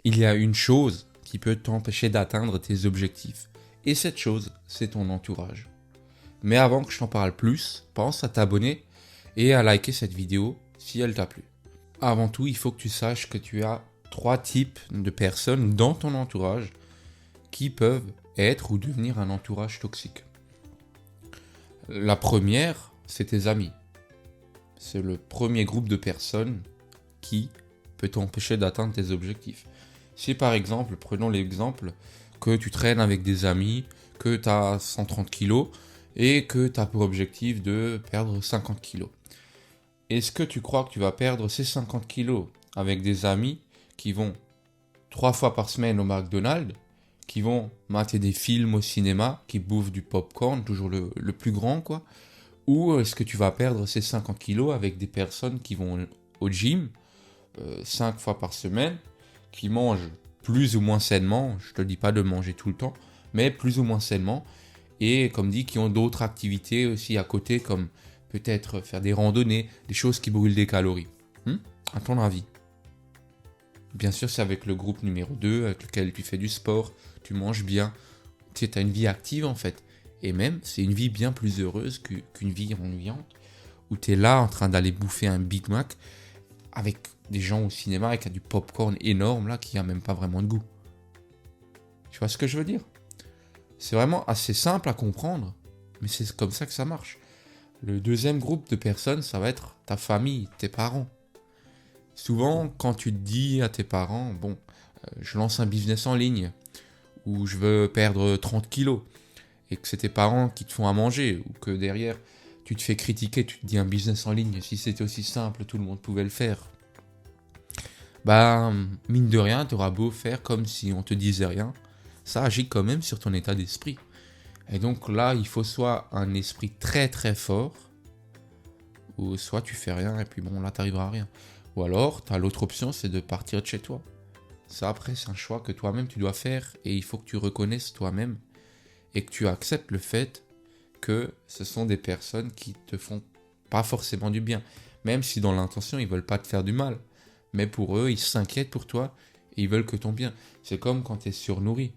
Il y a une chose qui peut t'empêcher d'atteindre tes objectifs. Et cette chose, c'est ton entourage. Mais avant que je t'en parle plus, pense à t'abonner et à liker cette vidéo si elle t'a plu. Avant tout, il faut que tu saches que tu as 3 types de personnes dans ton entourage qui peuvent être ou devenir un entourage toxique. La première, c'est tes amis. C'est le premier groupe de personnes qui peut t'empêcher d'atteindre tes objectifs. Si par exemple, prenons l'exemple que tu traînes avec des amis, que tu as 130 kilos et que tu as pour objectif de perdre 50 kilos. Est-ce que tu crois que tu vas perdre ces 50 kilos avec des amis qui vont 3 fois par semaine au McDonald's, qui vont mater des films au cinéma, qui bouffent du popcorn, toujours le plus grand quoi, ou est-ce que tu vas perdre ces 50 kilos avec des personnes qui vont au gym 5 fois par semaine, qui mangent plus ou moins sainement, je te dis pas de manger tout le temps, mais plus ou moins sainement, et comme dit, qui ont d'autres activités aussi à côté, comme peut-être faire des randonnées, des choses qui brûlent des calories. À ton avis? Bien sûr, c'est avec le groupe numéro 2, avec lequel tu fais du sport, tu manges bien, tu as une vie active en fait. Et même, c'est une vie bien plus heureuse qu'une vie ennuyante, où tu es là en train d'aller bouffer un Big Mac avec des gens au cinéma avec du popcorn énorme là qui a même pas vraiment de goût. Tu vois ce que je veux dire? C'est vraiment assez simple à comprendre, mais c'est comme ça que ça marche. Le deuxième groupe de personnes, ça va être ta famille, tes parents. Souvent, quand tu te dis à tes parents, bon, je lance un business en ligne, ou je veux perdre 30 kilos, et que c'est tes parents qui te font à manger, ou que derrière, tu te fais critiquer, tu te dis un business en ligne, si c'était aussi simple, tout le monde pouvait le faire. Bah, mine de rien, tu auras beau faire comme si on te disait rien, ça agit quand même sur ton état d'esprit. Et donc là, il faut soit un esprit très très fort, ou soit tu fais rien et puis bon, là, t'arriveras à rien. Ou alors, t'as l'autre option, c'est de partir de chez toi. Ça, après, c'est un choix que toi-même tu dois faire et il faut que tu reconnaisses toi-même et que tu acceptes le fait que ce sont des personnes qui te font pas forcément du bien. Même si dans l'intention, ils veulent pas te faire du mal. Mais pour eux, ils s'inquiètent pour toi et ils veulent que ton bien. C'est comme quand tu es surnourri.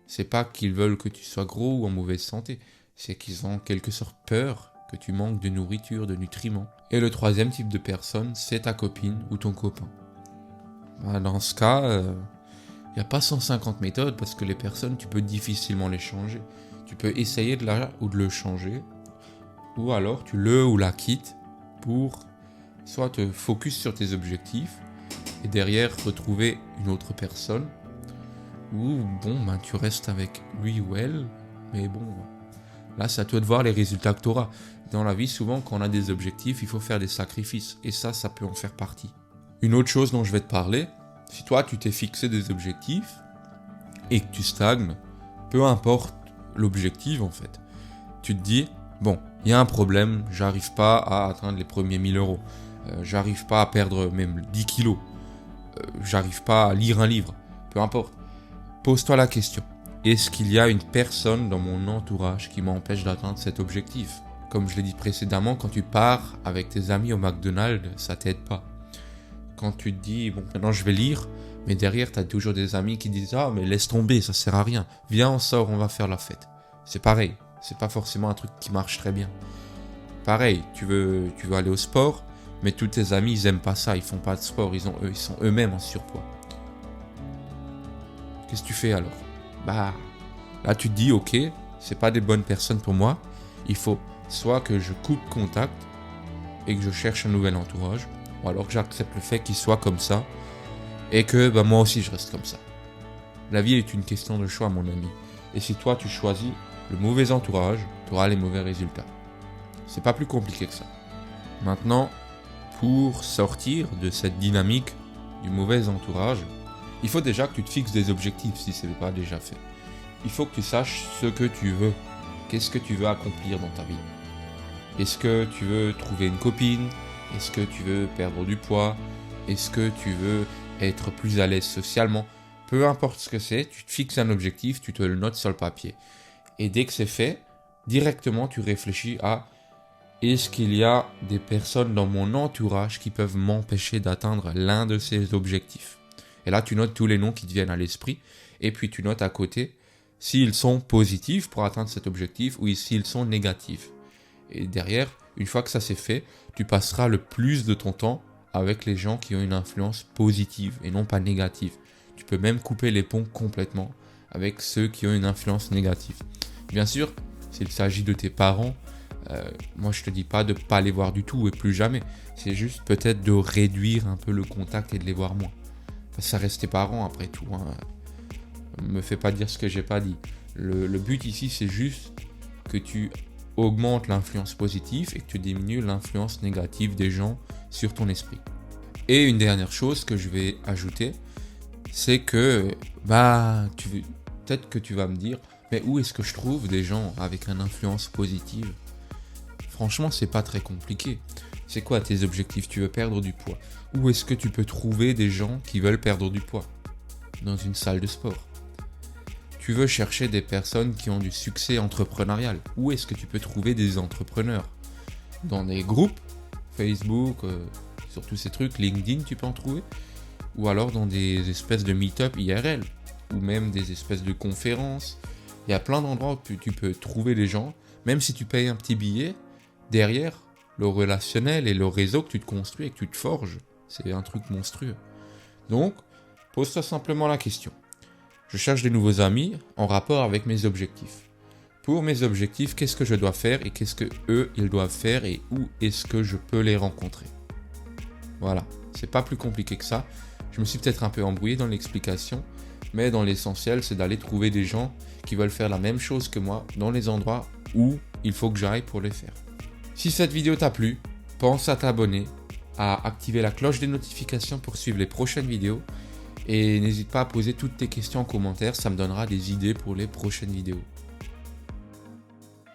C'est pas qu'ils veulent que tu sois gros ou en mauvaise santé. C'est qu'ils ont en quelque sorte peur que tu manques de nourriture, de nutriments. Et le troisième type de personne, c'est ta copine ou ton copain. Dans ce cas, il n'y a pas 150 méthodes parce que les personnes, tu peux difficilement les changer. Tu peux essayer de le changer, ou alors tu le ou la quittes pour soit te focus sur tes objectifs et derrière retrouver une autre personne, ou bon, tu restes avec lui ou elle, mais bon, là c'est à toi de voir les résultats que tu auras. Dans la vie, souvent quand on a des objectifs, il faut faire des sacrifices, et ça peut en faire partie. Une autre chose dont je vais te parler, si toi tu t'es fixé des objectifs et que tu stagnes, peu importe l'objectif en fait, tu te dis, bon, il y a un problème, j'arrive pas à atteindre les premiers 1000 euros, j'arrive pas à perdre même 10 kilos, j'arrive pas à lire un livre, peu importe. Pose-toi la question, est-ce qu'il y a une personne dans mon entourage qui m'empêche d'atteindre cet objectif? Comme je l'ai dit précédemment, quand tu pars avec tes amis au McDonald's, ça t'aide pas. Quand tu te dis, bon, maintenant je vais lire, mais derrière, tu as toujours des amis qui disent, ah, mais laisse tomber, ça sert à rien. Viens, on sort, on va faire la fête. C'est pareil, c'est pas forcément un truc qui marche très bien. Pareil, tu veux aller au sport, mais tous tes amis, ils aiment pas ça, ils font pas de sport, ils sont eux-mêmes en surpoids. Qu'est-ce que tu fais alors? Bah, là tu te dis, ok, c'est pas des bonnes personnes pour moi, il faut soit que je coupe contact et que je cherche un nouvel entourage, ou alors que j'accepte le fait qu'il soit comme ça, et que moi aussi je reste comme ça. La vie est une question de choix, mon ami. Et si toi tu choisis le mauvais entourage, tu auras les mauvais résultats. C'est pas plus compliqué que ça. Maintenant, pour sortir de cette dynamique du mauvais entourage, il faut déjà que tu te fixes des objectifs si ce n'est pas déjà fait. Il faut que tu saches ce que tu veux. Qu'est-ce que tu veux accomplir dans ta vie? Est-ce que tu veux trouver une copine? Est-ce que tu veux perdre du poids? Est-ce que tu veux être plus à l'aise socialement? Peu importe ce que c'est, tu te fixes un objectif, tu te le notes sur le papier. Et dès que c'est fait, directement tu réfléchis à est-ce qu'il y a des personnes dans mon entourage qui peuvent m'empêcher d'atteindre l'un de ces objectifs? Et là, tu notes tous les noms qui te viennent à l'esprit. Et puis, tu notes à côté s'ils sont positifs pour atteindre cet objectif ou s'ils sont négatifs. Et derrière, une fois que ça c'est fait, tu passeras le plus de ton temps avec les gens qui ont une influence positive et non pas négative. Tu peux même couper les ponts complètement avec ceux qui ont une influence négative. Bien sûr, s'il s'agit de tes parents, moi je te dis pas de ne pas les voir du tout et plus jamais. C'est juste peut-être de réduire un peu le contact et de les voir moins. Ça reste tes parents après tout. Me fais pas dire ce que j'ai pas dit. Le but ici, c'est juste que tu augmentes l'influence positive et que tu diminues l'influence négative des gens sur ton esprit. Et une dernière chose que je vais ajouter, c'est que peut-être que tu vas me dire, mais où est-ce que je trouve des gens avec une influence positive? Franchement, c'est pas très compliqué. C'est quoi tes objectifs? Tu veux perdre du poids. Où est-ce que tu peux trouver des gens qui veulent perdre du poids? Dans une salle de sport. Tu veux chercher des personnes qui ont du succès entrepreneurial. Où est-ce que tu peux trouver des entrepreneurs? Dans des groupes, Facebook, sur tous ces trucs, LinkedIn, tu peux en trouver. Ou alors dans des espèces de meet-up IRL. Ou même des espèces de conférences. Il y a plein d'endroits où tu peux trouver des gens. Même si tu payes un petit billet, derrière, le relationnel et le réseau que tu te construis et que tu te forges, c'est un truc monstrueux. Donc, pose-toi simplement la question. Je cherche des nouveaux amis en rapport avec mes objectifs. Pour mes objectifs, qu'est-ce que je dois faire et qu'est-ce que eux, ils doivent faire et où est-ce que je peux les rencontrer? Voilà, c'est pas plus compliqué que ça. Je me suis peut-être un peu embrouillé dans l'explication, mais dans l'essentiel, c'est d'aller trouver des gens qui veulent faire la même chose que moi dans les endroits où il faut que j'aille pour les faire. Si cette vidéo t'a plu, pense à t'abonner, à activer la cloche des notifications pour suivre les prochaines vidéos. Et n'hésite pas à poser toutes tes questions en commentaire, ça me donnera des idées pour les prochaines vidéos.